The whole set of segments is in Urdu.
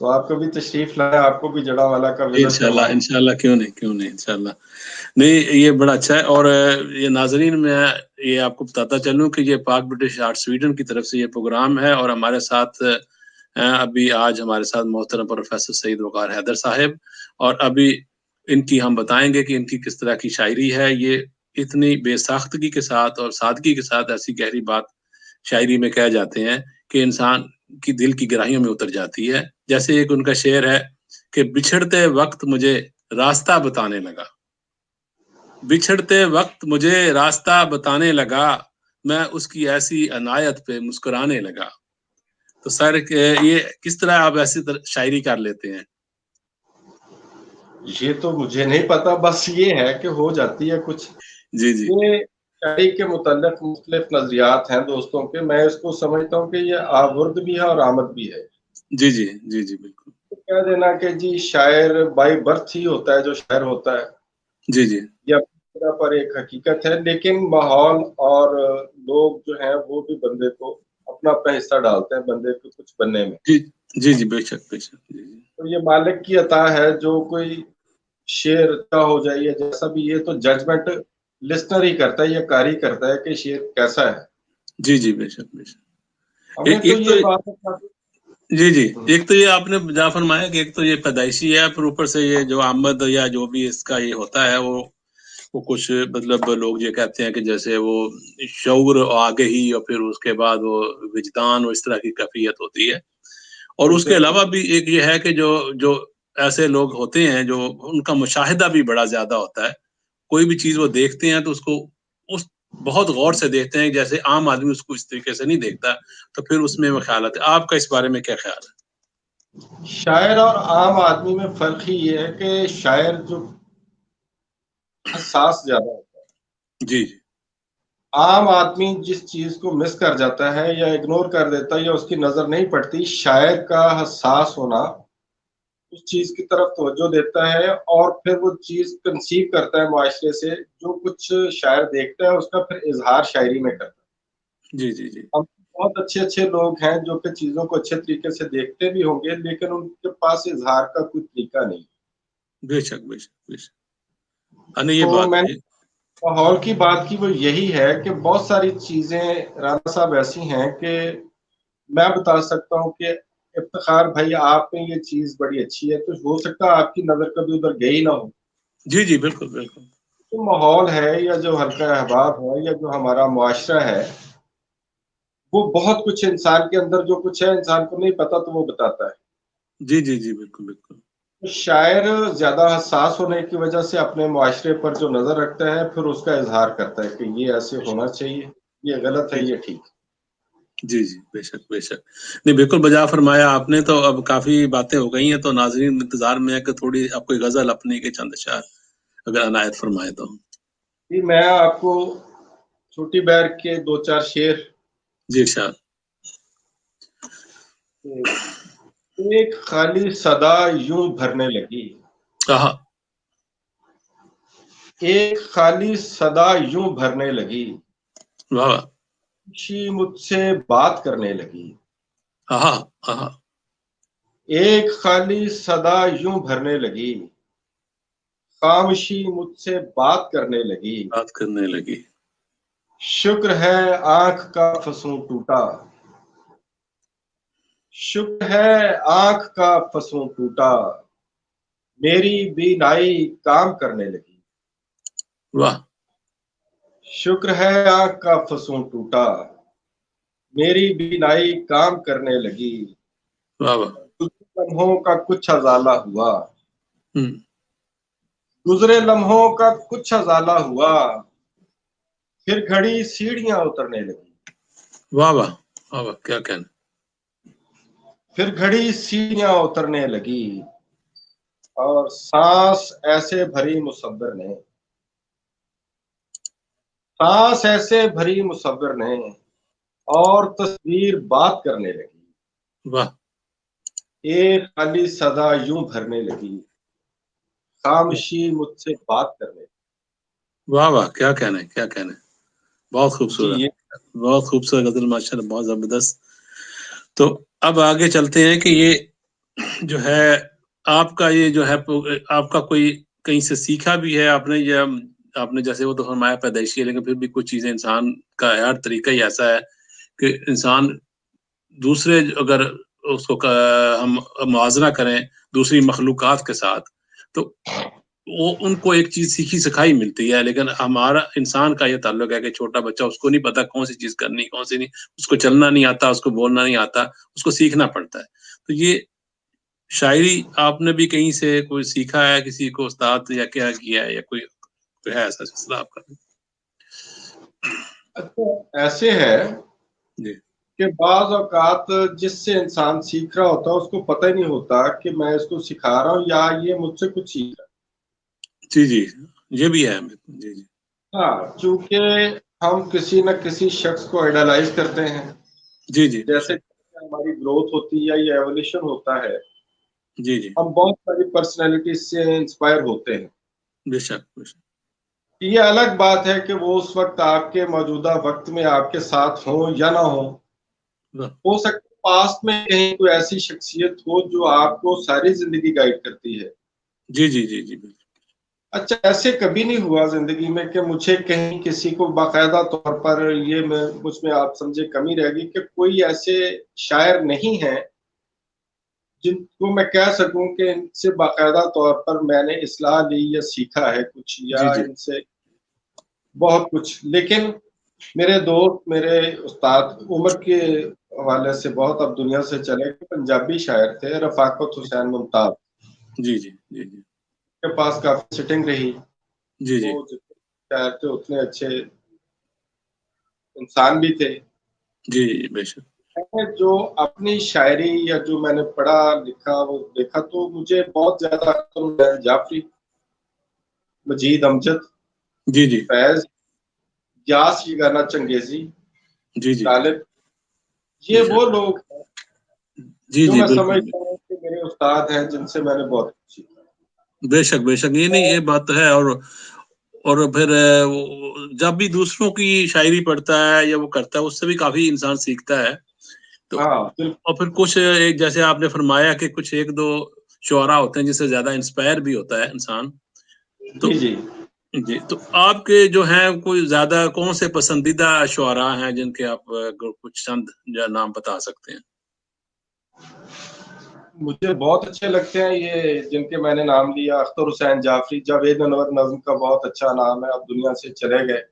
تو آپ کو بھی تشریف لائیں, آپ کو بھی جڑاوالا کا وزٹ انشاءاللہ کرواؤں. انشاءاللہ کیوں نہیں انشاءاللہ. نہیں یہ بڑا اچھا ہے. اور یہ ناظرین میں یہ آپ کو بتاتا چلوں کہ یہ پاک برٹش آرٹ سویڈن کی طرف سے یہ پروگرام ہے, اور ہمارے ساتھ ابھی آج ہمارے ساتھ محترم پروفیسر سعید وقار حیدر صاحب, اور ابھی ان کی ہم بتائیں گے کہ ان کی کس طرح کی شاعری ہے. یہ اتنی بے ساختگی کے ساتھ اور سادگی کے ساتھ ایسی گہری بات شاعری میں کہہ جاتے ہیں کہ انسان کی دل کی گہرائیوں میں اتر جاتی ہے. جیسے ایک ان کا شعر ہے کہ بچھڑتے وقت مجھے راستہ بتانے لگا, بچھڑتے وقت مجھے راستہ بتانے لگا, میں اس کی ایسی عنایت پہ مسکرانے لگا. تو سر یہ کس طرح آپ ایسی شاعری کر لیتے ہیں؟ یہ تو مجھے نہیں پتا, بس یہ ہے کہ ہو جاتی ہے کچھ. جی جی یہ شاعری کے متعلق مختلف نظریات ہیں دوستوں کے. میں اس کو سمجھتا ہوں کہ یہ آورد بھی ہے اور آمد بھی ہے. جی جی جی جی بالکل. کہہ دینا کہ جی شاعر بائی برتھ ہی ہوتا ہے جو شاعر ہوتا ہے, جی جی یہ اپنی طرح پر ایک حقیقت ہے, لیکن ماحول اور لوگ جو ہیں وہ بھی بندے کو اپنا اپنا حصہ ڈالتے ہیں بندے کو کچھ بننے میں. جی جی جی بے شک بے شک. جی جی تو یہ مالک کی عطا ہے. جو کوئی شعر اچھا ہو جائے یا جیسا بھی, یہ تو ججمنٹ لسنر ہی کرتا ہے یا قاری کرتا ہے کہ شعر کیسا ہے. جی جی بے شک بے شک. ہمیں تو ایک یہ بات جی جی ایک تو یہ آپ نے جا فرمایا کہ ایک تو یہ پیدائشی ہے, پھر اوپر سے یہ جو آمد یا جو بھی اس کا یہ ہوتا ہے وہ کچھ مطلب لوگ یہ کہتے ہیں کہ جیسے وہ شعور آگے ہی اور پھر اس کے بعد وہ وجدان اور اس طرح کی کیفیت ہوتی ہے. اور اس کے علاوہ بھی ایک یہ ہے کہ جو ایسے لوگ ہوتے ہیں جو ان کا مشاہدہ بھی بڑا زیادہ ہوتا ہے. کوئی بھی چیز وہ دیکھتے ہیں تو اس کو اس بہت غور سے دیکھتے ہیں, جیسے عام آدمی اس کو اس طریقے سے نہیں دیکھتا. تو پھر اس میں وہ خیالات ہے. آپ کا اس بارے میں کیا خیال ہے؟ شاعر اور عام آدمی میں فرق ہی یہ ہے کہ شاعر جو حساس زیادہ ہوتا ہے. جی جی عام آدمی جس چیز کو مس کر جاتا ہے یا اگنور کر دیتا ہے یا اس کی نظر نہیں پڑتی, شاعر کا حساس ہونا اس چیز کی طرف توجہ دیتا ہے اور پھر وہ چیز کنسیو کرتا ہے معاشرے سے. جو کچھ شاعر دیکھتا ہے اس کا پھر اظہار شاعری میں کرتا ہے. جی جی جی ہم بہت اچھے اچھے لوگ ہیں جو کہ چیزوں کو اچھے طریقے سے دیکھتے بھی ہوں گے, لیکن ان کے پاس اظہار کا کوئی طریقہ نہیں. بے شک بے شک بے شک. یہ تو بات میں ہے. نے ماحول کی بات کی, وہ یہی ہے کہ بہت ساری چیزیں رانا صاحب ایسی ہیں کہ میں بتا سکتا ہوں کہ افتخار بھائی آپ میں یہ چیز بڑی اچھی ہے, تو ہو سکتا ہے آپ کی نظر کبھی ادھر گئی نہ ہو. جی جی بالکل بالکل. جو ماحول ہے یا جو حلقہ احباب ہے یا جو ہمارا معاشرہ ہے, وہ بہت کچھ انسان کے اندر جو کچھ ہے انسان کو نہیں پتا تو وہ بتاتا ہے. جی جی جی بالکل بالکل. شاعر زیادہ حساس ہونے کی وجہ سے اپنے معاشرے پر جو نظر رکھتا ہے پھر اس کا اظہار کرتا ہے کہ یہ ایسے ہونا چاہیے, یہ غلط ہے, جی یہ ٹھیک. جی جی بے شک بے شک. نہیں بالکل بجا فرمایا آپ نے. تو اب کافی باتیں ہو گئی ہیں, تو ناظرین انتظار میں ہے کہ تھوڑی آپ کوئی غزل اپنی کے چند اشعار اگر عنایت فرمائے تو. جی میں آپ کو چھوٹی بیر کے 2-4 شعر. جی ارشاد. ایک خالی صدا یوں بھرنے لگی, کہا ایک خالی صدا یوں بھرنے لگی, واہ خوشی مجھ سے بات کرنے لگی. ہاں ہاں. ایک خالی صدا یوں بھرنے لگی, خاموشی مجھ سے بات کرنے لگی. بات کرنے لگی. شکر ہے آنکھ کا فسوں ٹوٹا, شکر ہے آنکھ کا فسوں ٹوٹا, میری بینائی کام کرنے لگی. واہ. شکر ہے آنکھ کا فسوں ٹوٹا, میری بینائی کام کرنے لگی. واہ واہ. لمحوں کا کچھ ازالہ ہوا, ہوں. گزرے لمحوں کا کچھ ازالہ ہوا, پھر گھڑی سیڑھیاں اترنے لگی. واہ واہ واہ واہ کیا کہنا. پھر گھڑی سیڑھیاں اترنے لگی, اور سانس ایسے بھری مصور نے, سانس ایسے بھری مصور نے, اور تصویر بات کرنے لگی. واہ. ایک خالی صدا یوں بھرنے لگی, خاموشی مجھ سے بات کرنے لگی. واہ واہ کیا کہنا ہے کیا کہنا ہے. بہت جی خوبصورت یہ بہت خوبصورت غزل ماشاء اللہ بہت زبردست. تو اب آگے چلتے ہیں کہ یہ جو ہے آپ کا یہ جو ہے آپ کا کوئی کہیں سے سیکھا بھی ہے آپ نے، یا آپ نے جیسے وہ تو فرمایا پیدائشی ہے، لیکن پھر بھی کچھ چیزیں انسان کا ہر طریقہ ہی ایسا ہے کہ انسان دوسرے اگر اس کو ہم موازنہ کریں دوسری مخلوقات کے ساتھ تو وہ ان کو ایک چیز سیکھی سکھائی ملتی ہے، لیکن ہمارا انسان کا یہ تعلق ہے کہ چھوٹا بچہ اس کو نہیں پتا کون سی چیز کرنی کون سی نہیں، اس کو چلنا نہیں آتا، اس کو بولنا نہیں آتا، اس کو سیکھنا پڑتا ہے. تو یہ شاعری آپ نے بھی کہیں سے کوئی سیکھا ہے کسی کو استاد یا کیا کیا ہے، یا کوئی ہے ایسا سلسلہ آپ کا؟ اچھا ایسے ہے جی کہ بعض اوقات جس سے انسان سیکھ رہا ہوتا ہے اس کو پتہ ہی نہیں ہوتا کہ میں اس کو سکھا رہا ہوں یا یہ مجھ سے کچھ سیکھ رہا جی جی یہ بھی ہے. جی جی ہے. ہاں چونکہ ہم کسی نہ کسی شخص کو آئیڈیلائز کرتے ہیں، جی جی بے جیسے شک. ہماری گروتھ ہوتی ہے یا ایولیوشن ہوتا ہے، جی جی ہم بہت ساری پرسنالٹیز سے انسپائر ہوتے ہیں. بے شک بے شک. یہ الگ بات ہے کہ وہ اس وقت آپ کے موجودہ وقت میں آپ کے ساتھ ہوں یا نہ ہوں. ہو سکتا ہے پاسٹ میں کہیں کوئی ایسی شخصیت ہو جو آپ کو ساری زندگی گائیڈ کرتی ہے. جی جی جی جی بالکل. اچھا ایسے کبھی نہیں ہوا زندگی میں کہ مجھے کہیں کسی کو باقاعدہ طور پر یہ مجھ میں آپ سمجھے کمی رہ گئی کہ کوئی ایسے شاعر نہیں ہیں جن کو میں کہہ سکوں کہ ان سے باقاعدہ طور پر میں نے اصلاح لی یا سیکھا ہے کچھ یا جی جی ان سے بہت کچھ. لیکن میرے دوست میرے استاد عمر کے حوالے سے بہت اب دنیا سے چلے گئے پنجابی شاعر تھے رفاقت حسین ممتاز جی جی جی جی کے پاس کافی سٹنگ رہی. جی جی وہ جتنے شاعر تھے اتنے اچھے انسان بھی تھے. جی جی بے شک. جو اپنی شاعری یا جو میں نے پڑھا لکھا وہ دیکھا تو مجھے بہت زیادہ اختر حسین جعفری، مجید امجد، جی جی فیض، یاس یگانہ چنگیزی، جی جی غالب، بے یہ وہ شک. لوگ ہیں جی جو جی میں بالکل سمجھتا ہوں کہ میرے استاد ہیں جن سے میں نے بہت کچھ سیکھا. بے شک بے شک. یہ نہیں یہ بات تو ہے. اور پھر جب بھی دوسروں کی شاعری پڑھتا ہے یا وہ کرتا ہے اس سے بھی کافی انسان سیکھتا ہے. تو ہاں بالکل. اور پھر کچھ ایک جیسے آپ نے فرمایا کہ کچھ ایک دو شعراء ہوتے ہیں جس سے زیادہ انسپائر بھی ہوتا ہے انسان. تو جی جی جی تو آپ کے جو ہیں کوئی زیادہ کون سے پسندیدہ شعراء ہیں جن کے آپ کچھ چند نام بتا سکتے ہیں؟ مجھے بہت اچھے لگتے ہیں یہ جن کے میں نے نام لیا. اختر حسین جعفری، جاوید انور نظم کا بہت اچھا نام ہے، اب دنیا سے چلے گئے.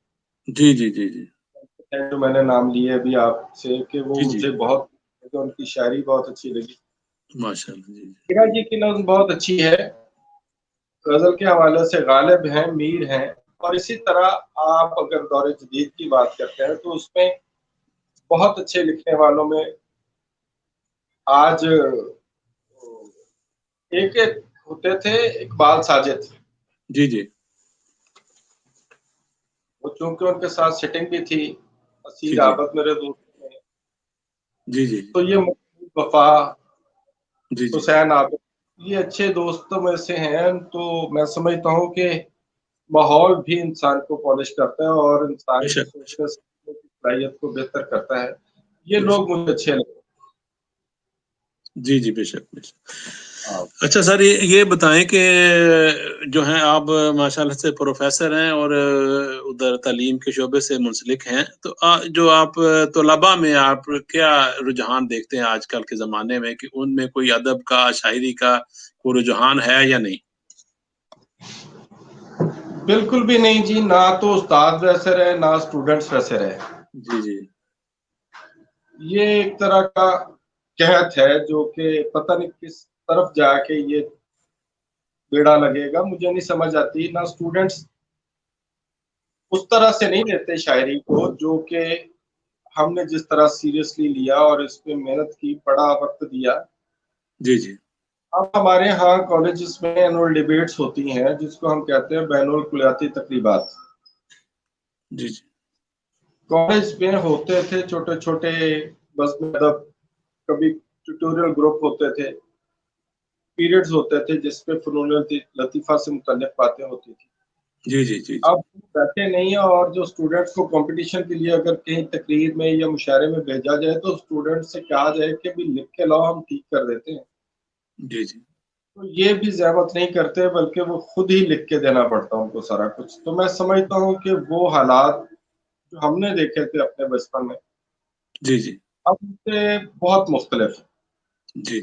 جی جی جی جی جو میں نے نام لیے ابھی آپ سے کہ وہ جی جی مجھے بہت ان کی شاعری بہت اچھی لگی. ماشاء اللہ. جی میرا جی کی نظم بہت اچھی ہے. غزل کے حوالے سے غالب ہیں، میر ہیں، اور اسی طرح آپ اگر دور جدید کی بات کرتے ہیں تو اس میں بہت اچھے لکھنے والوں میں آج ایک ہوتے تھے اقبال ساجد. جی جی وہ چونکہ ان کے ساتھ سٹنگ بھی تھی اسیر جی عابد میرے دوست میں، جی جی تو یہ محمود وفا، جی جی حسین عابد، یہ اچھے دوستوں میں سے ہیں. تو میں سمجھتا ہوں کہ ماحول بھی انسان کو پالش کرتا ہے اور انسان بے کی شک سوچنے سمجھنے کی صلاحیت کو بہتر کرتا ہے. یہ بے شک. لوگ مجھے اچھے لگتے جی جی بے شک بے شک. ہیں. اچھا سر یہ بتائیں کہ جو ہیں آپ ماشاء اللہ سے پروفیسر ہیں اور ادھر تعلیم کے شعبے سے منسلک ہیں، تو جو آپ طلباء میں آپ کیا رجحان دیکھتے ہیں آج کل کے زمانے میں، کہ ان میں کوئی ادب کا شاعری کا کوئی رجحان ہے یا نہیں؟ بالکل بھی نہیں جی، نہ تو استاد ویسے رہے نہ اسٹوڈنٹس ویسے رہے. جی جی یہ ایک طرح کا قحط ہے جو کہ پتہ نہیں کس طرف جا کے یہ بیڑا لگے گا. مجھے نہیں سمجھ آتی. نہ اسٹوڈنٹس اس طرح سے نہیں لیتے شاعری کو جو کہ ہم نے جس طرح سیریسلی لیا اور اس پہ محنت کی، پڑھا، وقت دیا. جی جی اب ہمارے ہاں کالجز میں اینول ڈیبیٹس ہوتی ہیں جس کو ہم کہتے ہیں بین الکلیاتی تقریبات. جی جی کالج میں ہوتے تھے چھوٹے چھوٹے بزم ادب، کبھی ٹیوٹوریل گروپ ہوتے تھے، پیریڈز ہوتے تھے جس پہ فنون لطیفہ سے متعلق باتیں ہوتی تھی. جی جی جی جی اب ویسے نہیں ہے. اور جو اسٹوڈنٹس کو کمپٹیشن کے لیے اگر کہیں تقریر میں یا مشاعرے میں بھیجا جائے تو اسٹوڈنٹ سے کہا جائے کہ بھی لکھ کے لاؤ، ہم ٹھیک کر دیتے ہیں. جی جی تو یہ بھی زحمت نہیں کرتے بلکہ وہ خود ہی لکھ کے دینا پڑتا ان کو سارا کچھ. تو میں سمجھتا ہوں کہ وہ حالات جو ہم نے دیکھے تھے اپنے بچپن میں جی جی اب ان سے بہت مختلف ہے. جی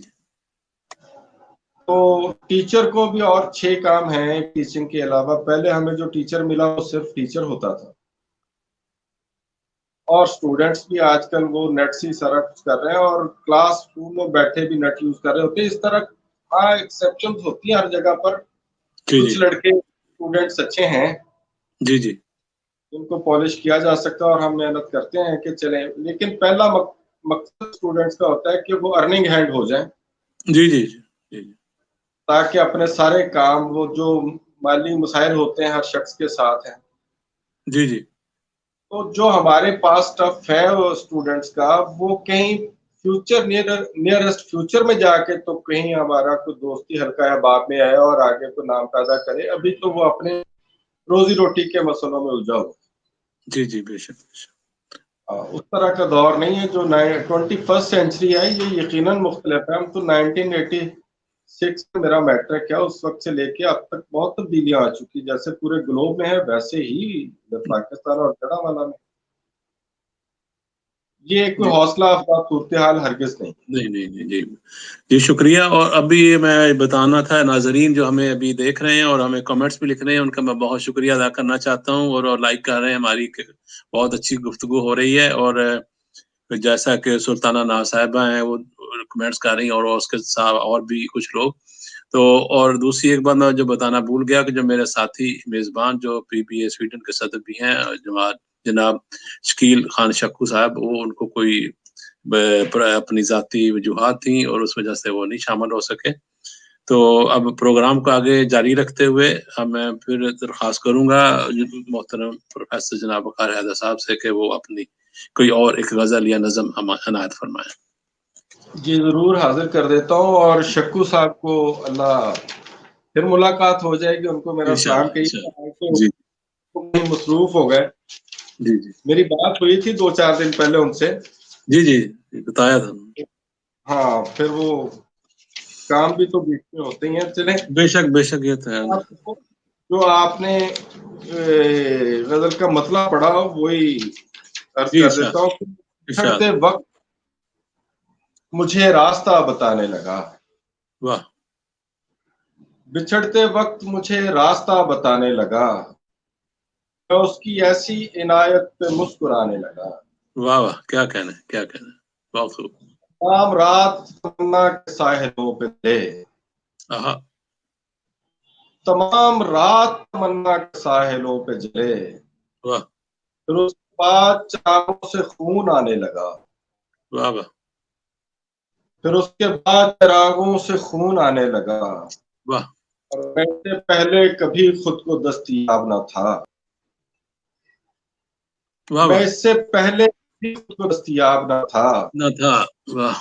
تو ٹیچر کو بھی اور 6 کام ہیں ٹیچنگ کے علاوہ. پہلے ہمیں جو ٹیچر ملا وہ صرف ٹیچر ہوتا تھا اور اسٹوڈینٹس بھی آج کل وہ نیٹ سے سارا کچھ کر رہے ہیں اور کلاس روم میں بیٹھے بھی نیٹ یوز کر رہے ہوتے ہیں. اس طرح ہاں ایکسیپشنز ہوتی ہیں ہر جگہ پر. جی کچھ لڑکے اسٹوڈینٹس اچھے ہیں جی جی جن کو پالش کیا جا سکتا ہے اور ہم محنت کرتے ہیں کہ چلیں. لیکن پہلا مقصد اسٹوڈینٹس کا ہوتا ہے کہ وہ ارننگ ہینڈ ہو جائیں جی جی جی تاکہ اپنے سارے کام وہ جو مالی مسائل ہوتے ہیں ہر شخص کے ساتھ ہیں. جی جی تو جو ہمارے پاس ٹف ہے وہ اسٹوڈینٹس کا وہ کہیں فیوچر نیئرسٹ فیوچر میں جا کے تو کہیں ہمارا کوئی دوستی حلقہ احباب میں آئے اور آگے کوئی نام پیدا کرے. ابھی تو وہ اپنے روزی روٹی کے مسئلوں میں الجھا ہو. جی جی بے شک اس طرح کا دور نہیں ہے جو 21 سینچری ہے. یہ یقیناً مختلف ہے. ہم تو 1986 میں میرا میٹرک ہے اس وقت سے لے کے اب تک بہت تبدیلیاں آ چکی. جیسے پورے گلوب میں ہے ویسے ہی پاکستان اور کڑا والا میں یہ کوئی جی حوصلہ افزا صورتحال ہرگز نہیں. نہیں نہیں نہیں جی جی شکریہ. اور ابھی میں بتانا تھا ناظرین جو ہمیں ابھی دیکھ رہے ہیں اور ہمیں کمنٹس بھی لکھ رہے ہیں ان کا میں بہت شکریہ ادا کرنا چاہتا ہوں اور لائک کر رہے ہیں. ہماری بہت اچھی گفتگو ہو رہی ہے اور جیسا کہ سلطانہ ناز صاحبہ ہیں وہ کمنٹس کر رہی ہیں اور اس کے ساتھ اور بھی کچھ لوگ. تو اور دوسری ایک بات میں جو بتانا بھول گیا کہ جو میرے ساتھی میزبان جو PBA سویڈن کے صدر بھی ہیں جناب شکیل خان شکو صاحب وہ ان کو کوئی اپنی ذاتی وجوہات تھیں اور اس وجہ سے وہ نہیں شامل ہو سکے. تو اب پروگرام کو آگے جاری رکھتے ہوئے میں پھر درخواست کروں گا محترم پروفیسر جناب وقار حیدر صاحب سے کہ وہ اپنی کوئی اور ایک غزل یا نظم عنایت فرمائیں. جی ضرور حاضر کر دیتا ہوں. اور شکو صاحب کو اللہ پھر ملاقات ہو جائے گی. ان کو میرا سلام انشاءاللہ کہیے. جی مصروف ہو گئے. جی جی میری بات ہوئی تھی 2-4 دن پہلے ان سے. جی جی بتایا تھا. ہاں پھر وہ کام بھی تو بیچ میں ہوتے ہی ہیں. چلیں بے شک یہ تو ہے. جو آپ نے غزل کا مطلب پڑھا وہی عرض جی کر دیتا ہوں. چڑھتے انشاءاللہ. وقت مجھے راستہ بتانے لگا. واہ. بچھڑتے وقت مجھے راستہ بتانے لگا. میں اس کی ایسی عنایت پہ مسکرانے لگا. واہ واہ کیا کہنا بہت خوب. تمام رات تمنا کے ساحلوں پہ تھے. تمام رات تمنا کے ساحلوں پہ جلے. واہ. پھر اس کے بعد چراغوں سے خون آنے لگا. واہ واہ. پھر اس کے بعد چراغوں سے خون آنے لگا. واہ. اور میں سے پہلے کبھی خود کو دستیاب نہ تھا. واہ میں واہ اس سے پہلے کبھی خود کو دستیاب نہ تھا. نہ تھا. واہ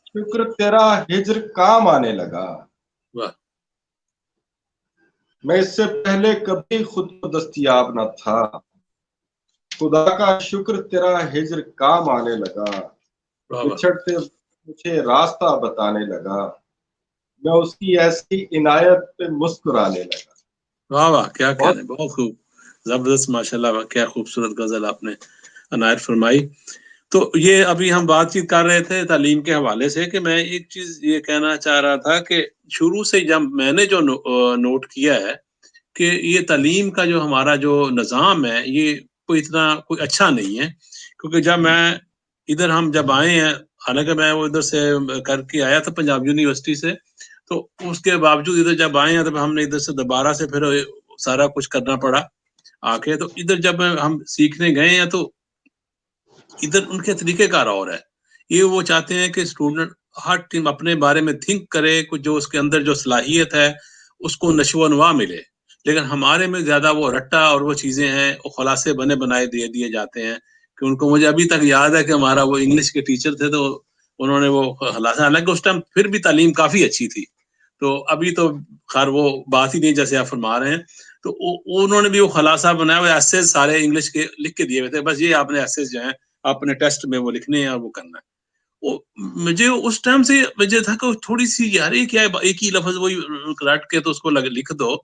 شکر تیرا ہجر کام آنے لگا. واہ. میں اس سے پہلے کبھی خود کو دستیاب نہ تھا. خدا کا شکر تیرا ہجر کام آنے لگا. واہ واہ بچھڑتے مجھے راستہ بتانے لگا. میں اس کی ایسی عنایت پہ مسکرانے لگا. واہ واہ کیا بہت کہنے. بہت خوب زبردست ماشاءاللہ. کیا خوبصورت غزل آپ نے عنایت فرمائی. تو یہ ابھی ہم بات چیت کر رہے تھے تعلیم کے حوالے سے کہ میں ایک چیز یہ کہنا چاہ رہا تھا کہ شروع سے جب میں نے جو نوٹ کیا ہے کہ یہ تعلیم کا جو ہمارا جو نظام ہے یہ کوئی اتنا کوئی اچھا نہیں ہے. کیونکہ جب میں ادھر ہم جب آئے ہیں حالانکہ میں وہ ادھر سے کر کے آیا تھا پنجاب یونیورسٹی سے تو اس کے باوجود ادھر جب آئے ہیں تو ہم نے ادھر سے دوبارہ سے پھر سارا کچھ کرنا پڑا آ کے. تو ادھر جب ہم سیکھنے گئے ہیں تو ادھر ان کے طریقہ کار اور ہے. یہ وہ چاہتے ہیں کہ اسٹوڈنٹ ہر ٹیم اپنے بارے میں تھنک کرے کچھ جو اس کے اندر جو صلاحیت ہے اس کو نشو و نما ملے. لیکن ہمارے میں زیادہ وہ رٹا اور وہ چیزیں ہیں وہ خلاصے بنائے دیے جاتے ہیں کہ ان کو. مجھے ابھی تک یاد ہے کہ ہمارا وہ انگلش کے ٹیچر تھے تو انہوں نے وہ خلاصہ حالانکہ اس ٹائم پھر بھی تعلیم کافی اچھی تھی. تو ابھی تو خیر وہ بات ہی نہیں جیسے آپ فرما رہے ہیں. تو انہوں نے بھی وہ خلاصہ بنایا وہ ایسے سارے انگلش کے لکھ کے دیے ہوئے تھے. بس یہ آپ نے ایسے جو ہیں اپنے ٹیسٹ میں وہ لکھنے ہیں اور وہ کرنا ہے. مجھے اس ٹائم سے مجھے تھا کہ تھوڑی سی یار یہ کیا ہے، ایک ہی لفظ وہی رٹ کے تو اس کو لکھ دو.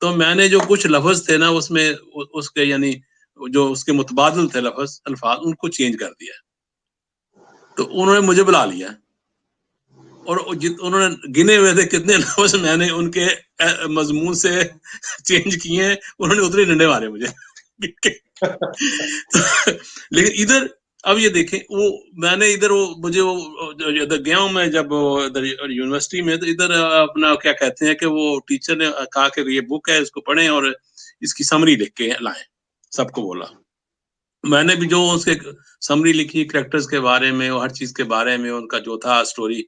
تو میں نے جو کچھ لفظ تھے نا اس میں اس کے یعنی جو اس کے متبادل تھے لفظ الفاظ ان کو چینج کر دیا. تو انہوں نے مجھے بلا لیا اور انہوں نے گنے ہوئے تھے کتنے لفظ میں نے ان کے مضمون سے چینج کیے ہیں، انہوں نے اتنے ڈنڈے مارے مجھے. لیکن ادھر اب یہ دیکھیں وہ میں نے ادھر وہ مجھے وہ گیا ہوں میں جب ادھر یونیورسٹی میں، تو ادھر اپنا کیا کہتے ہیں کہ وہ ٹیچر نے کہا کہ یہ بک ہے اس کو پڑھیں اور اس کی سمری لکھ کے لائیں. سب کو بولا. میں نے بھی جو اس کے سمری لکھی کریکٹرز کے بارے میں، ہر چیز کے بارے میں، ان کا جو تھا سٹوری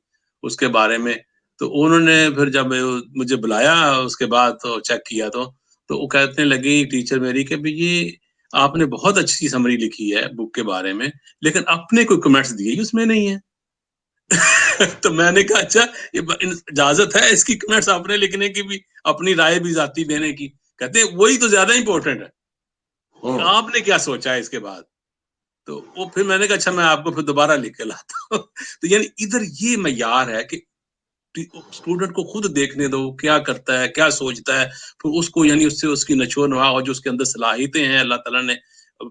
اس کے بارے میں، تو انہوں نے پھر جب مجھے بلایا اس کے بعد تو چیک کیا تو وہ کہنے لگی ٹیچر میری کہ یہ آپ نے بہت اچھی سمری لکھی ہے بک کے بارے میں، لیکن اپنے کوئی کمنٹس دیے اس میں نہیں ہے. تو میں نے کہا اچھا اجازت ہے اس کی کمنٹس اپنے لکھنے کی بھی، اپنی رائے بھی ذاتی دینے کی؟ کہتے ہیں وہی تو زیادہ امپورٹنٹ ہے، آپ نے کیا سوچا ہے اس کے بعد. تو وہ پھر میں نے کہا اچھا میں آپ کو پھر دوبارہ لکھ کے لاتا ہوں. تو یعنی ادھر یہ معیار ہے کہ اسٹوڈنٹ کو خود دیکھنے دو کیا کرتا ہے، کیا سوچتا ہے، پھر اس کو یعنی اس سے اس کی نچوڑ نما اور جو اس کے اندر صلاحیتیں ہیں اللہ تعالیٰ نے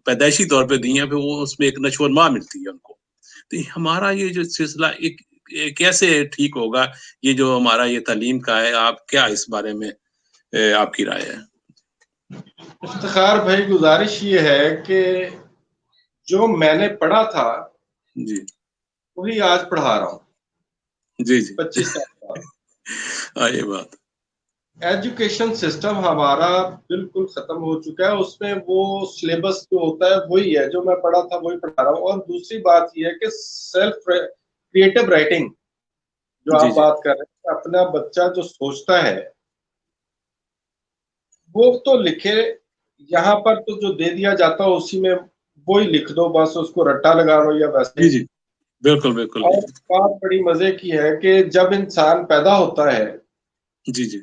پیدائشی طور پہ دی ہیں، پھر وہ اس میں ایک نچوڑ نما ملتی ہے ان کو. تو ہمارا یہ جو سلسلہ ایک کیسے ٹھیک ہوگا، یہ جو ہمارا یہ تعلیم کا ہے، آپ کیا اس بارے میں آپ کی رائے ہے؟ افتخار بھائی گزارش یہ ہے کہ جو میں نے پڑھا تھا جی وہی آج پڑھا رہا ہوں. جی جی 25 سال بعد یہ بات ایجوکیشن سسٹم ہمارا بالکل ختم ہو چکا ہے. اس میں وہ سلیبس جو ہوتا ہے وہی ہے جو میں پڑھا تھا وہی پڑھا رہا ہوں. اور دوسری بات یہ ہے کہ سیلف کریٹو رائٹنگ جو جی آپ جی بات کر رہے ہیں، اپنا بچہ جو سوچتا ہے وہ تو لکھے. یہاں پر تو جو دے دیا جاتا ہے اسی میں وہی لکھ دو، بس اس کو رٹا لگا لو یا ویسے. جی جی بالکل بالکل. اور بات بڑی مزے کی ہے کہ جب انسان پیدا ہوتا ہے جی جی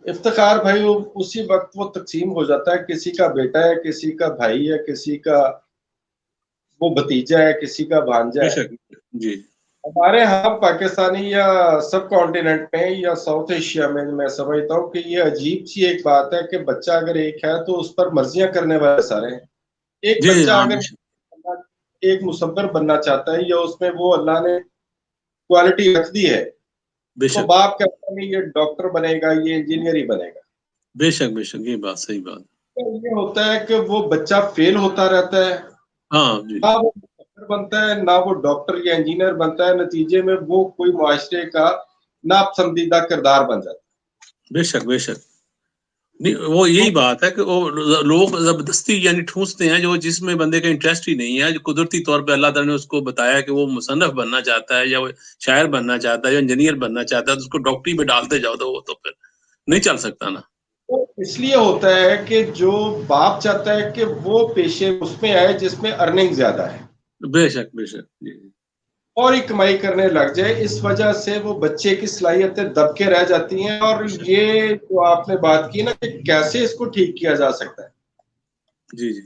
افتخار بھائی اسی وقت وہ تقسیم ہو جاتا ہے. کسی کا بیٹا ہے، کسی کا بھائی ہے، کسی کا وہ بھتیجا ہے، کسی کا بھانجا بے ہے. شک. جی ہمارے ہاں پاکستانی یا سب کانٹیننٹ میں یا ساؤتھ ایشیا میں سمجھتا ہوں کہ یہ عجیب سی ایک بات ہے کہ بچہ اگر ایک ہے تو اس پر مرضیاں کرنے والے سارے ہیں. ایک جی بچہ ہاں اگر ایک مصور بننا چاہتا ہے یا اس میں وہ اللہ نے کوالٹی رکھ دی ہے بے تو شک باپ کہتا ہے یہ ڈاکٹر بنے گا، یہ انجینئر ہی بنے گا. بے شک بے شک، یہ بات صحیح بات. یہ ہوتا ہے کہ وہ بچہ فیل ہوتا رہتا ہے، ہاں جی نہ وہ ڈاکٹر بنتا ہے نہ وہ ڈاکٹر یا انجینئر بنتا ہے. نتیجے میں وہ کوئی معاشرے کا ناپسندیدہ کردار بن جاتا ہے. بے شک بے شک. نہیں وہ یہی بات ہے کہ وہ لوگ زبردستی یعنی ٹھونستے ہیں جو جس میں بندے کا انٹرسٹ ہی نہیں ہے. جو قدرتی طور پہ اللہ تعالیٰ نے اس کو بتایا کہ وہ مصنف بننا چاہتا ہے یا وہ شاعر بننا چاہتا ہے یا انجینئر بننا چاہتا ہے، تو اس کو ڈاکٹری میں ڈالتے جاؤ تو وہ تو پھر نہیں چل سکتا نا. وہ اس لیے ہوتا ہے کہ جو باپ چاہتا ہے کہ وہ پیشے اس میں آئے جس میں ارننگ زیادہ ہے بے شک بے شک. جی اور ہی کمائی کرنے لگ جائے. اس وجہ سے وہ بچے کی صلاحیتیں دب کے رہ جاتی ہیں. اور یہ جو آپ نے بات کی نا کہ کیسے اس کو ٹھیک کیا جا سکتا ہے، جی جی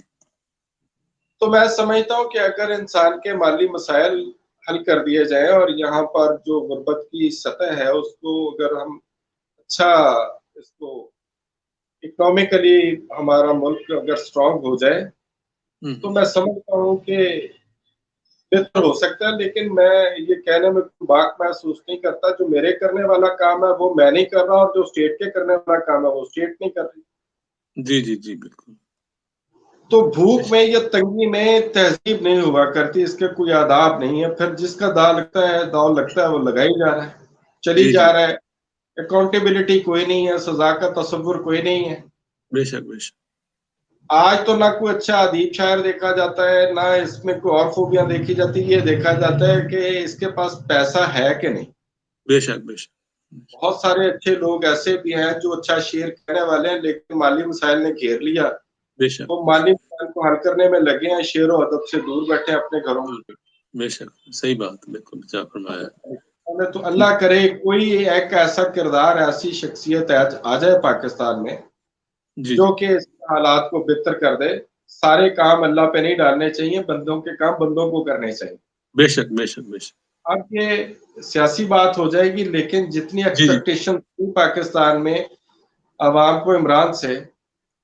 تو میں سمجھتا ہوں کہ اگر انسان کے مالی مسائل حل کر دیے جائیں اور یہاں پر جو غربت کی سطح ہے اس کو اگر ہم اچھا اس کو اکنامکلی ہمارا ملک اگر سٹرانگ ہو جائے تو میں سمجھتا ہوں کہ بہتر ہو سکتا ہے. لیکن میں یہ کہنے میں باک محسوس نہیں کرتا. جو میرے کرنے والا کام ہے وہ میں نہیں کر رہا اور جو اسٹیٹ کے کرنے والا کام ہے وہ اسٹیٹ نہیں کر رہی. جی جی جی بالکل. تو بھوک میں یا تنگی میں تہذیب نہیں ہوا کرتی، اس کے کوئی آداب نہیں ہے. پھر جس کا داؤ لگتا ہے وہ لگا ہی جا رہا ہے، چلی جی جی جا رہا ہے. اکاؤنٹیبلٹی کوئی نہیں ہے، سزا کا تصور کوئی نہیں ہے. بے شک بے شک. آج تو نہ کوئی اچھا ادیب شاعر دیکھا جاتا ہے، نہ اس میں کوئی اور خوبیاں دیکھی جاتی. یہ دیکھا جاتا ہے کہ اس کے پاس پیسہ ہے کہ نہیں. بے شک بے شک. بہت سارے اچھے لوگ ایسے بھی ہیں جو اچھا شعر کہنے والے ہیں لیکن مالی مسائل نے گھیر لیا. بے شک وہ مالی مسائل کو حل کرنے میں لگے ہیں، شعر و ادب سے دور بیٹھے اپنے گھروں میں. بے شک صحیح بات، بالکل کیا فرمایا. تو اللہ کرے کوئی ایک ایسا کردار، ایسی شخصیت آ جائے پاکستان میں جی جو کہ اس حالات کو بہتر کر دے. سارے کام اللہ پہ نہیں ڈالنے چاہیے، بندوں کے کام بندوں کو کرنے چاہیے. بے شک بے شک بے شک. اب یہ سیاسی بات ہو جائے گی، لیکن جتنی جی جی ایکسپیکٹیشن تھی پاکستان میں عوام کو عمران سے،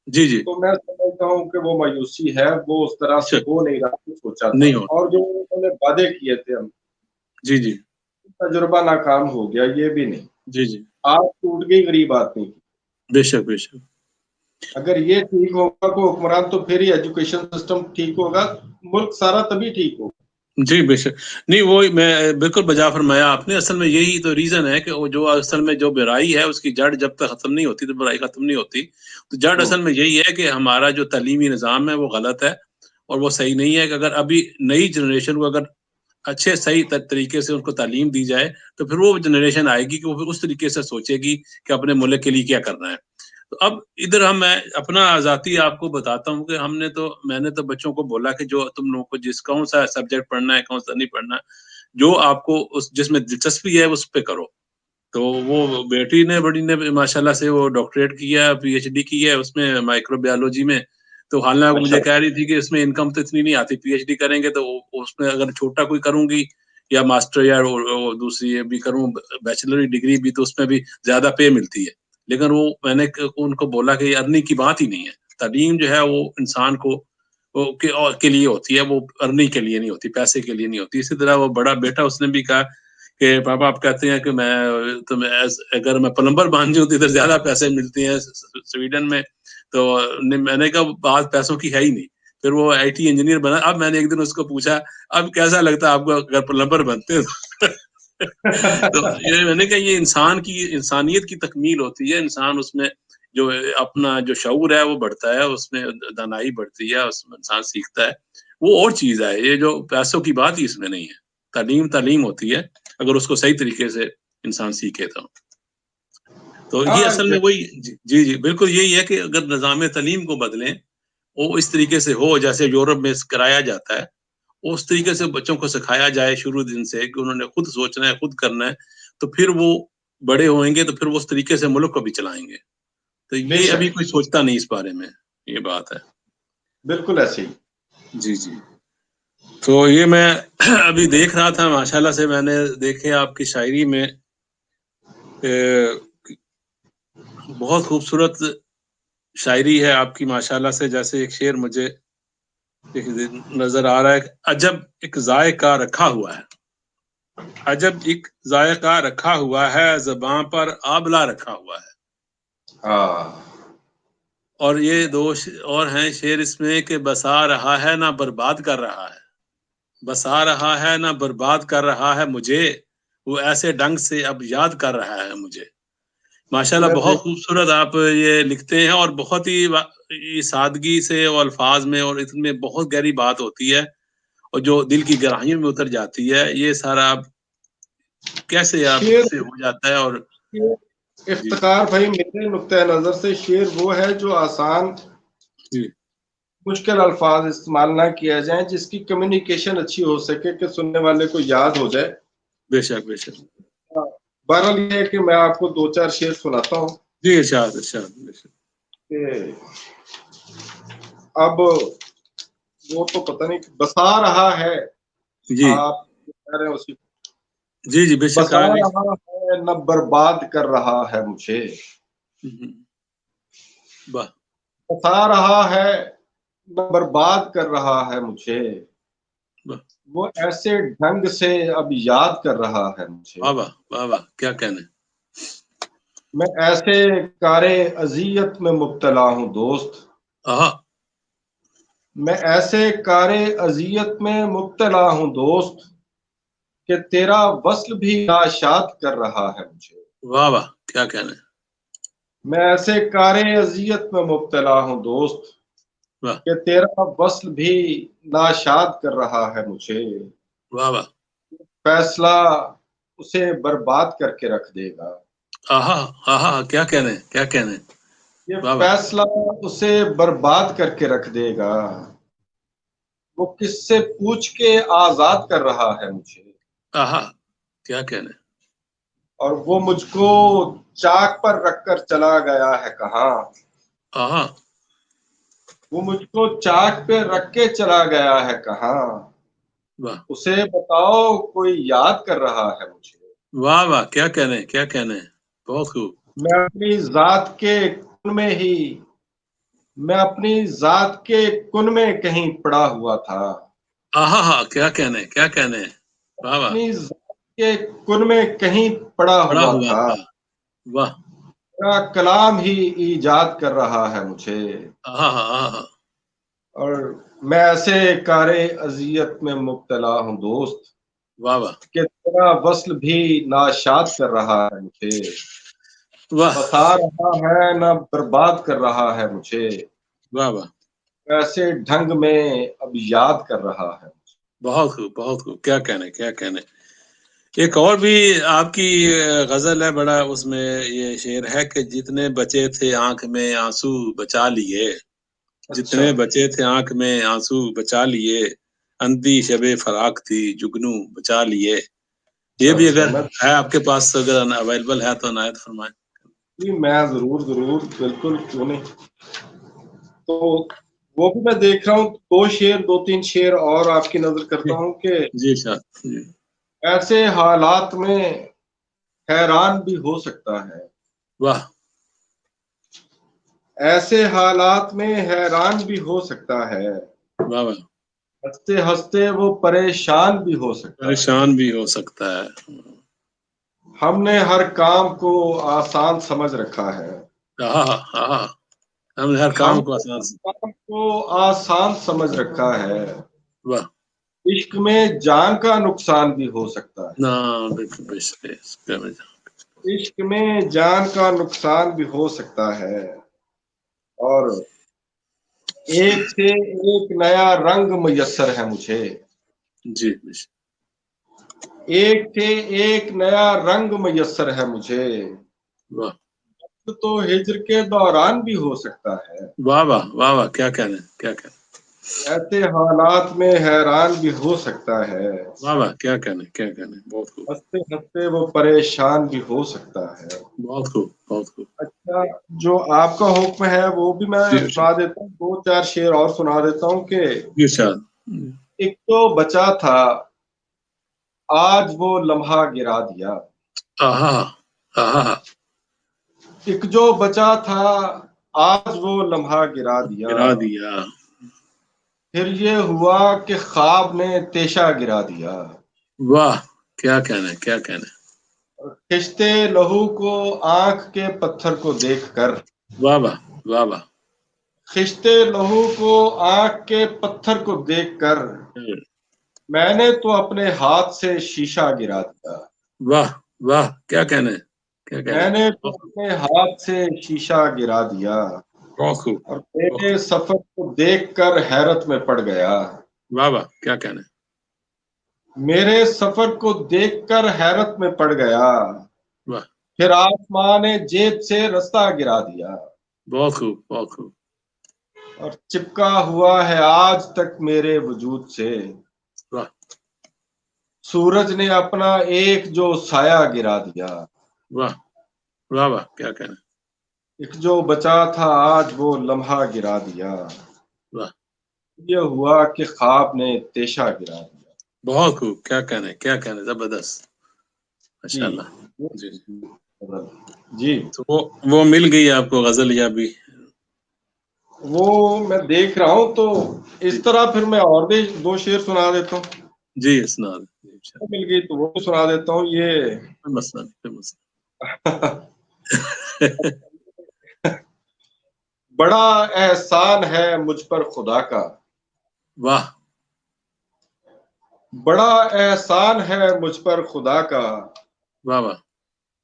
جی جی تو میں سمجھتا ہوں کہ وہ مایوسی ہے، وہ اس طرح بے سے شک ہو نہیں رہا جو سوچا تھا، نہیں ہو. اور جو انہوں نے وعدے کیے تھے ہم، جی جی تجربہ ناکام ہو گیا، یہ بھی نہیں. جی جی آج ٹوٹ گئی غریب آدمی کی. بے شک بے شک. اگر یہ ٹھیک ہوگا کو حکمران، تو پھر ہی ایجوکیشن سسٹم ٹھیک ہوگا، ملک سارا تبھی ٹھیک ہوگا. جی بے شک. نہیں وہ میں بالکل بجا فرمایا آپ نے. اصل میں یہی تو ریزن ہے کہ وہ جو اصل میں جو برائی ہے اس کی جڑ جب تک ختم نہیں ہوتی تو برائی ختم نہیں ہوتی. تو جڑ اصل میں یہی ہے کہ ہمارا جو تعلیمی نظام ہے وہ غلط ہے اور وہ صحیح نہیں ہے. کہ اگر ابھی نئی جنریشن کو اگر اچھے صحیح طریقے سے ان کو تعلیم دی جائے تو پھر وہ جنریشن آئے گی کہ وہ پھر اس طریقے سے سوچے گی کہ اپنے ملک کے لیے کیا کرنا ہے. تو اب ادھر میں اپنا ذاتی آپ کو بتاتا ہوں کہ میں نے تو بچوں کو بولا کہ جو تم لوگوں کو کون سا سبجیکٹ پڑھنا ہے کون سا نہیں پڑھنا ہے، جو آپ کو جس میں دلچسپی ہے اس پہ کرو. تو وہ بیٹی نے بڑی نے ماشاءاللہ سے وہ ڈاکٹریٹ کیا، پی ایچ ڈی کی ہے اس میں مائکرو بایولوجی میں. تو حالانکہ مجھے کہہ رہی تھی کہ اس میں انکم تو اتنی نہیں آتی، پی ایچ ڈی کریں گے تو اس میں اگر چھوٹا کوئی کروں گی یا ماسٹر یا دوسری بھی کروں بیچلر ڈگری بھی، تو اس میں بھی زیادہ پے ملتی ہے. لیکن وہ میں نے ان کو بولا کہ یہ ارننگ کی بات ہی نہیں ہے. تعلیم جو ہے وہ انسان کو کے لیے ہوتی ہے، وہ ارننگ کے لیے نہیں ہوتی، پیسے کے لیے نہیں ہوتی. اسی طرح وہ بڑا بیٹا اس نے بھی کہا کہ پاپا آپ کہتے ہیں کہ اگر میں پلمبر بن جاؤں تو ادھر زیادہ پیسے ملتے ہیں سویڈن میں. تو میں نے کہا بات پیسوں کی ہے ہی نہیں. پھر وہ آئی ٹی انجینئر بنا. اب میں نے ایک دن اس کو پوچھا اب کیسا لگتا ہے آپ کو اگر پلمبر بنتے تو یہ میں نے کہا یہ انسانیت کی تکمیل ہوتی ہے. انسان اس میں جو اپنا جو شعور ہے وہ بڑھتا ہے، اس میں دانائی بڑھتی ہے، اس میں انسان سیکھتا ہے. وہ اور چیز ہے، یہ جو پیسوں کی بات ہی اس میں نہیں ہے. تعلیم ہوتی ہے اگر اس کو صحیح طریقے سے انسان سیکھے تو یہ اصل میں وہی. جی جی بالکل یہی ہے کہ اگر نظام تعلیم کو بدلیں، وہ اس طریقے سے ہو جیسے یورپ میں کرایا جاتا ہے، اس طریقے سے بچوں کو سکھایا جائے شروع دن سے کہ انہوں نے خود سوچنا ہے، خود کرنا ہے، تو پھر وہ بڑے ہوئیں گے تو پھر وہ اس طریقے سے ملک کو بھی چلائیں گے. تو یہ ابھی کوئی سوچتا نہیں اس بارے میں، یہ بات ہے. بالکل ایسے ہی. جی جی. تو یہ میں ابھی دیکھ رہا تھا ماشاءاللہ سے، میں نے دیکھے آپ کی شاعری میں بہت خوبصورت شاعری ہے آپ کی ماشاءاللہ سے. جیسے ایک شعر مجھے نظر آ رہا ہے، عجب ایک ذائقہ رکھا ہوا ہے، عجب ایک ذائقہ رکھا ہوا ہے، زباں پر آبلہ رکھا ہوا ہے. اور یہ دو اور ہیں شعر اس میں کہ بسا رہا ہے نہ برباد کر رہا ہے، بسا رہا ہے نہ برباد کر رہا ہے مجھے، وہ ایسے ڈنگ سے اب یاد کر رہا ہے مجھے. ماشاءاللہ بہت خوبصورت آپ یہ لکھتے ہیں، اور بہت ہی سادگی سے اور الفاظ میں اور اس میں بہت گہری بات ہوتی ہے اور جو دل کی گہرائیوں میں اتر جاتی ہے. یہ سارا آپ کیسے آپ سے ہو جاتا ہے؟ اور افتخار بھائی میرے نقطۂ نظر سے شعر وہ ہے جو آسان مشکل الفاظ استعمال نہ کیا جائیں، جس کی کمیونیکیشن اچھی ہو سکے کہ سننے والے کو یاد ہو جائے. بے شک بے شک. بہرحال یہ ہے کہ میں آپ کو دو چار شعر سناتا ہوں. جی ارشاد ارشاد. بے شک. اب وہ تو پتہ نہیں بسا رہا ہے، جی آپ کہہ رہے ہیں اسی جی جی بے شک. بسا رہا ہے نہ برباد کر رہا ہے مجھے، بسا رہا ہے نہ برباد کر رہا ہے مجھے، وہ ایسے ڈھنگ سے اب یاد کر رہا ہے مجھے. واہ واہ واہ کیا کہنے. میں ایسے کارے اذیت میں مبتلا ہوں دوست، میں ایسے کارے اذیت میں مبتلا ہوں دوست، کہ تیرا وصل بھی ناشاد کر رہا ہے مجھے. واہ واہ کیا کہنے. میں ایسے کارے اذیت میں مبتلا ہوں دوست، کہ تیرا وصل بھی ناشاد کر رہا ہے مجھے. واہ واہ. فیصلہ اسے برباد کر کے رکھ دے گا. کیا کہنے کیا کہنے. یہ فیصلہ اسے برباد کر کے رکھ دے گا. وہ کس سے پوچھ کے آزاد کر رہا ہے مجھے. کیا کہنے. اور وہ مجھ کو چاک پر رکھ کر چلا گیا ہے کہاں. وہ مجھ کو چاک پہ رکھ کے چلا گیا ہے کہاں. واہ اسے بتاؤ کوئی یاد کر رہا ہے مجھے. واہ واہ، کیا کہنے کیا کہنے، بہت خوب. میں اپنی ذات کے کن میں ہی میں اپنی ذات کے کن میں کہیں پڑا ہوا تھا. آہا ہا، کیا کہنے کیا کہنے، واہ واہ، اپنی ذات کے کن میں کہیں پڑا بڑا ہوا ہوا تھا. تھا. واہ، میرا کلام ہی ایجاد کر رہا ہے مجھے. آہا ہا آہا ہا، اور میں ایسے کار اذیت میں مبتلا ہوں دوست واہ واہ کہ تیرا وصل بھی ناشاد کر رہا ہے مجھے. واہ بتا رہا ہے نہ برباد کر رہا ہے مجھے. واہ واہ، ایسے ڈھنگ میں اب یاد کر رہا ہے. بہت خوب بہت خوب، کیا کہنے کیا کہنے. ایک اور بھی آپ کی غزل ہے، بڑا اس میں یہ شعر ہے کہ جتنے بچے تھے آنکھ میں آنسو بچا لیے، جتنے اچھا، بچے تھے آنکھ میں آنسو بچا لیے، اندھی شب فراق تھی جگنو بچا لیے. یہ اچھا، بھی اچھا. اگر ہے آپ کے پاس، اگر اویلیبل ہے تو عنایت فرمائیں. میں ضرور بالکل کیوں نہیں. تو وہ بھی میں دیکھ رہا ہوں، دو تین شعر اور آپ کی نظر کرتا جی ہوں کہ جی شاہ جی، ایسے حالات میں حیران بھی ہو سکتا ہے. واہ ایسے حالات میں حیران بھی ہو سکتا ہے. واہ واہ، ہنستے ہنستے وہ پریشان بھی ہو سکتا ہے. پریشان بھی ہو سکتا ہے. ہم نے ہر کام کو آسان سمجھ رکھا ہے. آہا آہا، ہم نے ہر ہم کام کو نے آسان ہر سے. کام کو آسان سمجھ رکھا ہے. واہ، عشق میں جان کا نقصان بھی ہو سکتا ہے. نہ بالکل بے شک، عشق میں جان کا نقصان بھی ہو سکتا ہے. اور ایک سے ایک نیا رنگ میسر ہے مجھے. جی بے شک، ایک سے ایک نیا رنگ میسر ہے مجھے. واہ تو ہجر کے دوران بھی ہو سکتا ہے. واہ واہ واہ واہ، کیا کہنے کیا کہنے، ایسے حالات میں حیران بھی ہو سکتا ہے. واہ واہ، کیا کہنے کیا کہنے، بہت خوب ہنستے ہنستے وہ پریشان بھی ہو سکتا ہے. بہت خوب بہت خوب. اچھا، جو آپ کا حکم ہے وہ بھی میں جی سنا دیتا ہوں، دو چار شعر اور سنا دیتا ہوں کہ جی شاہ، ایک تو بچا تھا آج وہ لمحہ گرا دیا. آہا آہا، ایک جو بچا تھا آج وہ لمحہ گرا دیا. گرا دیا. پھر یہ ہوا کہ خواب نے تیشہ گرا دیا. واہ، کیا کہنے کیا کہنے، کشتے لہو کو آنکھ کے پتھر کو دیکھ کر واہ واہ واہ واہ، خشتے لہو کو آنکھ کے پتھر کو دیکھ کر میں نے تو اپنے ہاتھ سے شیشہ گرا دیا. واہ واہ، کیا کہنے کیا کہنے، میں نے تو اپنے ہاتھ سے شیشہ گرا دیا. بہت خوب اور بہت میرے خوب. سفر کو دیکھ کر حیرت میں پڑ گیا. واہ واہ، کیا کہنے، میرے سفر کو دیکھ کر حیرت میں پڑ گیا. واہ، پھر آسمان نے جیب سے رستہ گرا دیا. بہت خوب بہت خوب. اور چپکا ہوا ہے آج تک میرے وجود سے. واہ سورج نے اپنا ایک جو سایہ گرا دیا. واہ واہ واہ، کیا کہنے، ایک جو بچا تھا آج وہ لمحہ گرا دیا. واہ یہ ہوا کہ خواب نے تیشہ گرا دیا. بہت خوب، کیا کہنے کیا کہنے، زبردست، جی ماشاء اللہ. جی جی، جی، تو وہ مل گئی آپ کو غزل یا بھی؟ وہ میں دیکھ رہا ہوں تو جی اس طرح پھر میں اور بھی دو شعر سنا دیتا ہوں. جی، اسناد وہ مل گئی تو وہ سنا دیتا ہوں. یہ کوئی مسئلہ نہیں کوئی مسئلہ بڑا احسان ہے مجھ پر خدا کا. واہ بڑا احسان ہے مجھ پر خدا کا. واہ واہ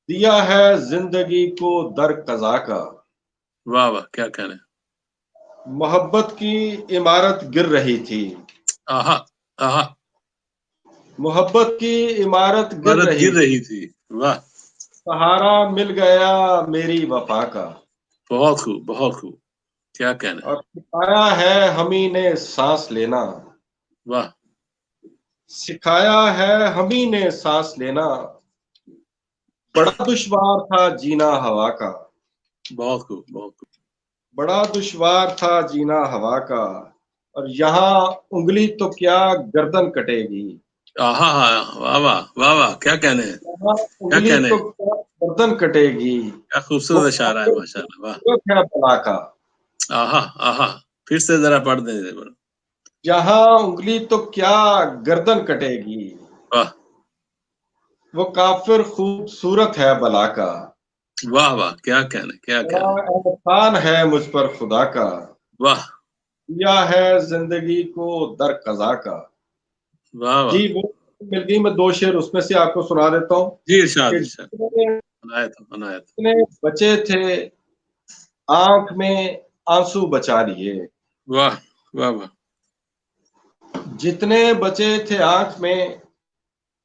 دیا ہے زندگی کو در قضا کا. واہ واہ، کیا کہنے، محبت کی عمارت گر رہی تھی. آہا آہا، محبت کی عمارت گر عمارت رہی گر تھی. رہی تھی. واہ، سہارا مل گیا میری وفا کا. بہت خوب بہت خوب، کیا کہنے، اور سکھایا ہے ہمیں نے سانس لینا. واہ سکھایا ہے ہمیں نے سانس لینا. بڑا دشوار تھا جینا ہوا کا. بہت خوب بہت خوب. بڑا دشوار تھا جینا ہوا کا. اور یہاں انگلی تو کیا گردن کٹے گی، آہا ہا، واہ واہ واہ واہ، کیا کہنے ہیں، یہاں کیا انگلی کہنے تو ہیں، کیا گردن کٹے گی، کیا وہ خوبصورت اشارہ ہے، کافر ماشاء اللہ، واہ، خوبصورت ہے بلا کا، آہا آہا، پھر سے ذرا پڑھ دیں، یہاں انگلی تو کیا گردن کٹے گی، واہ وہ کافر خوبصورت ہے بلا کا، واہ واہ، کیا کہنے، کیا بڑا کہنے، احسان ہے مجھ پر خدا کا، واہ دیا ہے زندگی کو در قضا کا۔ واہ واہ، جی وہ مل گئی، میں 2 شعر اس میں سے آپ کو سنا دیتا ہوں جی ارشاد کہ ارشاد، عنایت، جتنے بچے تھے آنکھ میں آنسو بچا لیے، واہ واہ واہ، جتنے بچے تھے آنکھ میں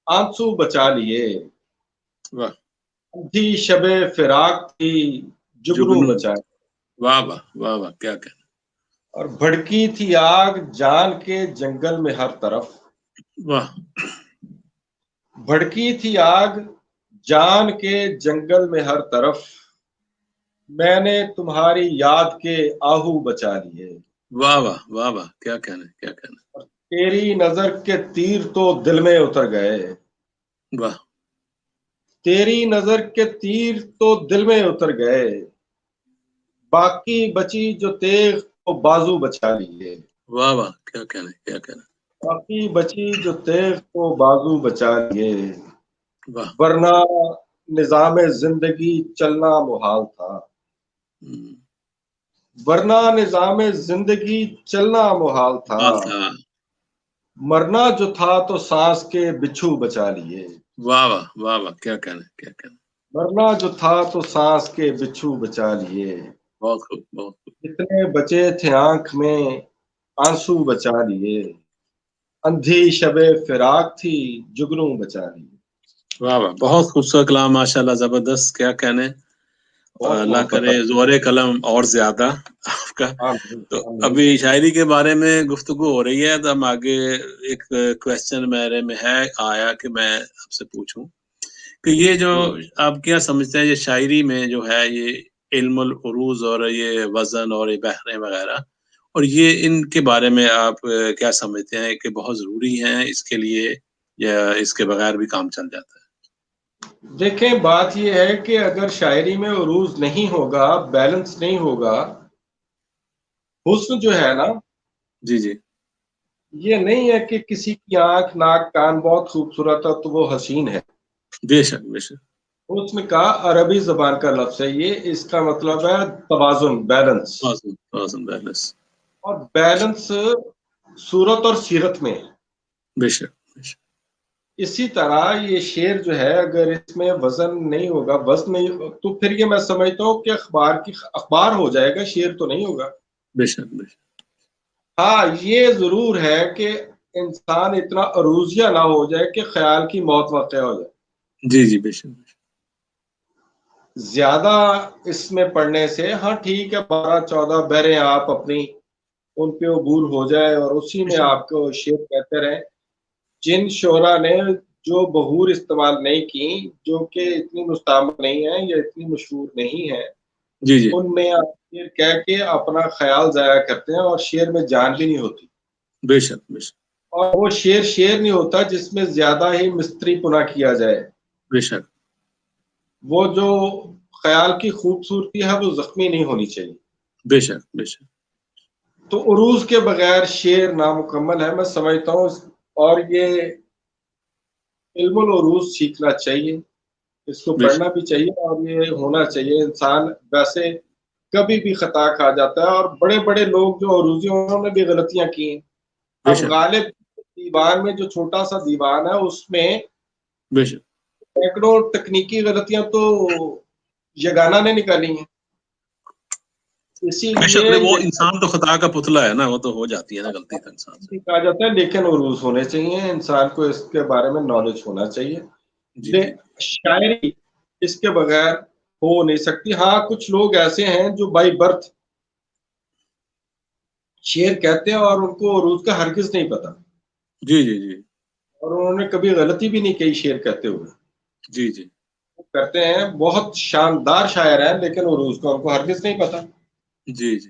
آنسو بچا لیے، واہ، تھی شب فراق تھی جگنو جگنو، بچا، واہ واہ واہ واہ، کیا کہنے، اور بھڑکی تھی آگ جان کے جنگل میں ہر طرف، واہ بھڑکی تھی آگ جان کے جنگل میں ہر طرف، میں نے تمہاری یاد کے آہو بچا لیے، واہ واہ واہ واہ، کیا کہنے، کیا کہنے، اور تیری نظر کے تیر تو دل میں اتر گئے، واہ تیری نظر کے تیر تو دل میں اتر گئے، باقی بچی جو تیغ تو بازو بچا لیے، واہ واہ، کیا کہنے، کیا کہنے، باقی بچی جو تیغ تو بازو بچا لیے، واہ، ورنہ نظام زندگی چلنا محال تھا، ہم، ورنہ نظام زندگی چلنا محال تھا، بات تھا، مرنا جو تھا تو سانس کے بچھو بچا لیے، واہ واہ واہ واہ، کیا کہنے، کیا کہنے، مرنا جو تھا تو سانس کے بچھو بچا لیے، بہت خوب، بہت خوب، جتنے بچے تھے آنکھ میں آنسو بچا لیے، اندھی شب فراق تھی جگنو بچا لیے۔ واہ واہ، بہت خوبصورت کلام، ماشاء اللہ، زبردست، کیا کہنے، اور بہت اللہ محبت کرے زور قلم اور زیادہ آپ کا۔ آمین تو آمین۔ ابھی شاعری کے بارے میں گفتگو ہو رہی ہے، تو ہم آگے ایک کوشچن میرے میں ہے آیا کہ میں آپ سے پوچھوں کہ یہ جو آپ کیا سمجھتے ہیں، یہ شاعری میں جو ہے یہ علم العروض اور یہ وزن اور یہ بحریں وغیرہ، اور یہ ان کے بارے میں آپ کیا سمجھتے ہیں کہ بہت ضروری ہیں اس کے لیے، یا اس کے بغیر بھی کام چل جاتا ہے؟ دیکھیں بات یہ ہے کہ اگر شاعری میں عروض نہیں ہوگا، بیلنس نہیں ہوگا، حسن جو ہے نا، جی جی، یہ نہیں ہے کہ کسی کی آنکھ ناک کان بہت خوبصورت ہے تو وہ حسین ہے۔ بے شک بے شک، حسن کا عربی زبان کا لفظ ہے یہ، اس کا مطلب ہے توازن، بیلنس، توازن بیلنس، اور بیلنس صورت اور سیرت میں ہے۔ بے شک بے شک، اسی طرح یہ شعر جو ہے اگر اس میں وزن نہیں ہوگا، وزن نہیں ہوگا، تو پھر یہ میں سمجھتا ہوں کہ اخبار ہو جائے گا، شعر تو نہیں ہوگا۔ بے شک بے شک، ہاں یہ ضرور ہے کہ انسان اتنا عروضیہ نہ ہو جائے کہ خیال کی موت واقع ہو جائے، جی جی، بے شک بے شک، زیادہ اس میں پڑھنے سے، ہاں ٹھیک ہے 12-14 بہریں آپ اپنی ان پہ عبور ہو جائے اور اسی بے میں شک، آپ کو شعر کہتے رہیں۔ جن شعراء نے جو بہور استعمال نہیں کی، جو کہ اتنی مستعمل نہیں ہے یا اتنی مشہور نہیں ہے، جی جی، ان میں آپ شعر کہہ کے اپنا خیال ضائع کرتے ہیں اور شعر میں جان بھی نہیں ہوتی، بے شک بے شک، اور وہ شعر نہیں ہوتا جس میں زیادہ ہی مستری پنا کیا جائے، بے شک، وہ جو خیال کی خوبصورتی ہے وہ زخمی نہیں ہونی چاہیے۔ بے شک بے شک، تو عروض کے بغیر شعر نامکمل ہے میں سمجھتا ہوں، اور یہ علم العروض سیکھنا چاہیے، اس کو بے پڑھنا شک، بھی چاہیے، اور یہ ہونا چاہیے۔ انسان ویسے کبھی بھی خطا کھا جاتا ہے، اور بڑے بڑے لوگ جو عروضی ہیں انہوں نے بھی غلطیاں کی ہیں۔ بے اب شک غالب دیوان میں جو چھوٹا سا دیوان ہے اس میں بے شک، سینکڑوں تکنیکی غلطیاں تو یگانہ نے نکالی ہیں، اسی بے لیے شک، وہ یہ انسان تو خطا کا پتلا ہے نا، وہ تو ہو جاتی ہے نا غلطی تو انسان سے۔ بھی کہا جاتا ہے، لیکن عروض ہونے چاہیے، انسان کو اس کے بارے میں نالج ہونا چاہیے۔ جی جی، شاعری اس کے بغیر ہو نہیں سکتی۔ ہاں کچھ لوگ ایسے ہیں جو بائی برتھ شعر کہتے ہیں اور ان کو عروض کا ہرگز نہیں پتا، جی جی جی، اور انہوں نے کبھی غلطی بھی نہیں کی شعر کہتے ہوئے، جی جی، وہ کرتے ہیں بہت شاندار شاعر ہیں لیکن عروض کا ان کو ہرگز نہیں پتا۔ جی جی،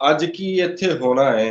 ਅੱਜ ਕੀ ਇੱਥੇ ਹੋਣਾ ਹੈ,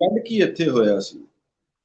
ਕੱਲ ਕੀ ਇੱਥੇ ਹੋਇਆ ਸੀ।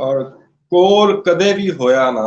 ਔਰ ਕੋਲ ਕਦੇ ਵੀ ਹੋਇਆ ਨਾ,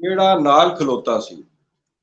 ਜਿਹੜਾ ਨਾਲ ਖਲੋਤਾ ਸੀ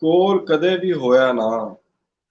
ਕੋਲ ਕਦੇ ਵੀ ਹੋਇਆ ਨਾ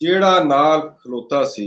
ਜਿਹੜਾ ਨਾਲ ਖਲੋਤਾ ਸੀ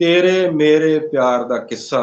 ਤੇਰੇ ਮੇਰੇ ਪਿਆਰ ਦਾ ਕਿੱਸਾ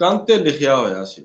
ਕੰਧ ਤੇ ਲਿਖਿਆ ਹੋਇਆ ਸੀ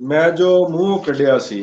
ਮੈਂ ਜੋ ਮੂੰਹ ਕੱਢਿਆ ਸੀ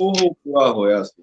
ਉਹ ਪੂਰਾ ਹੋਇਆ ਸੀ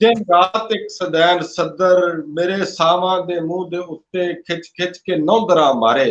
ਦਿਨ ਰਾਤ ਇੱਕ ਸਦੈਨ ਸੱਦਰ ਮੇਰੇ ਸਾਵਾਂ ਦੇ ਮੂੰਹ ਦੇ ਉੱਤੇ ਖਿੱਚ ਖਿੱਚ ਕੇ ਨੌਂਦਰਾਂ ਮਾਰੇ।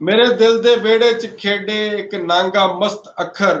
ਮੇਰੇ ਦਿਲ ਦੇ ਵਿਹੜੇ 'ਚ ਖੇਡੇ ਇੱਕ ਨਾਂਗਾ ਮਸਤ ਅੱਖਰ।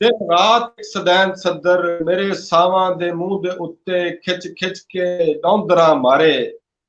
ਦਿਨ ਰਾਤ ਇੱਕ ਸਦੈਨ ਸੱਦਰ ਮੇਰੇ ਸਾਵਾਂ ਦੇ ਮੂੰਹ ਦੇ ਉੱਤੇ ਖਿੱਚ ਖਿੱਚ ਕੇ ਨੌਂਦਰਾਂ ਮਾਰੇ।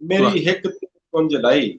ਮੇਰੀ ਹਿੱਕ ਤੇ ਕੁੰਝ ਲਾਈ।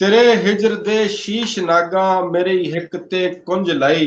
ਤੇਰੇ ਹਿਜਰ ਦੇ ਸ਼ੀਸ਼ ਨਾਗਾ ਮੇਰੀ ਹਿੱਕ ਤੇ ਕੁੰਝ ਲਾਈ।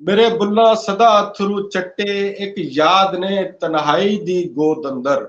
ਮੇਰੇ ਬੁੱਲਾਂ ਸਦਾ ਅਥਰੂ ਚੱਟੇ ਇੱਕ ਯਾਦ ਨੇ ਤਨਹਾਈ ਦੀ ਗੋਦ ਅੰਦਰ।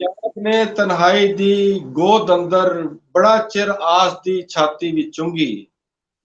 ਯਾਦ ਨੇ ਤਨਹਾਈ ਦੀ ਗੋਦ ਅੰਦਰ ਬੜਾ ਚਿਰ ਆਸ ਦੀ ਛਾਤੀ ਵਿੱਚ ਚੁੰਗੀ।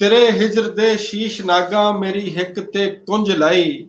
ਤੇਰੇ ਹਿਜਰ ਦੇ ਸ਼ੀਸ਼ ਨਾਗਾ ਮੇਰੀ ਹਿੱਕ ਤੇ ਕੁੰਝ ਲਾਈ।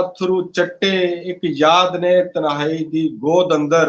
ਅਥਰੂ ਚੱਟੇ ਇੱਕ ਯਾਦ ਨੇ ਤਨਹਾਈ ਦੀ ਗੋਦ ਅੰਦਰ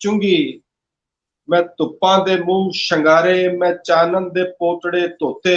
ਚੁੰਗੀ। ਮੈਂ ਧੁੱਪਾਂ ਦੇ ਮੂੰਹ ਸ਼ਿੰਗਾਰੇ ਮੈਂ ਚਾਨਣ ਦੇ ਪੋਤੜੇ ਧੋਤੇ।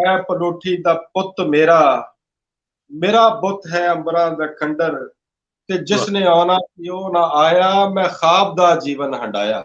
ਹੈ ਪਲੋਠੀ ਦਾ ਪੁੱਤ ਮੇਰਾ ਮੇਰਾ ਬੁੱਤ ਹੈ ਅੰਬਰਾਂ ਦਾ ਖੰਡਰ ਤੇ ਜਿਸ ਨੇ ਆਉਣਾ ਸੀ ਉਹ ਨਾ ਆਇਆ ਮੈਂ ਖਾਬ ਦਾ ਜੀਵਨ ਹੰਡਾਇਆ।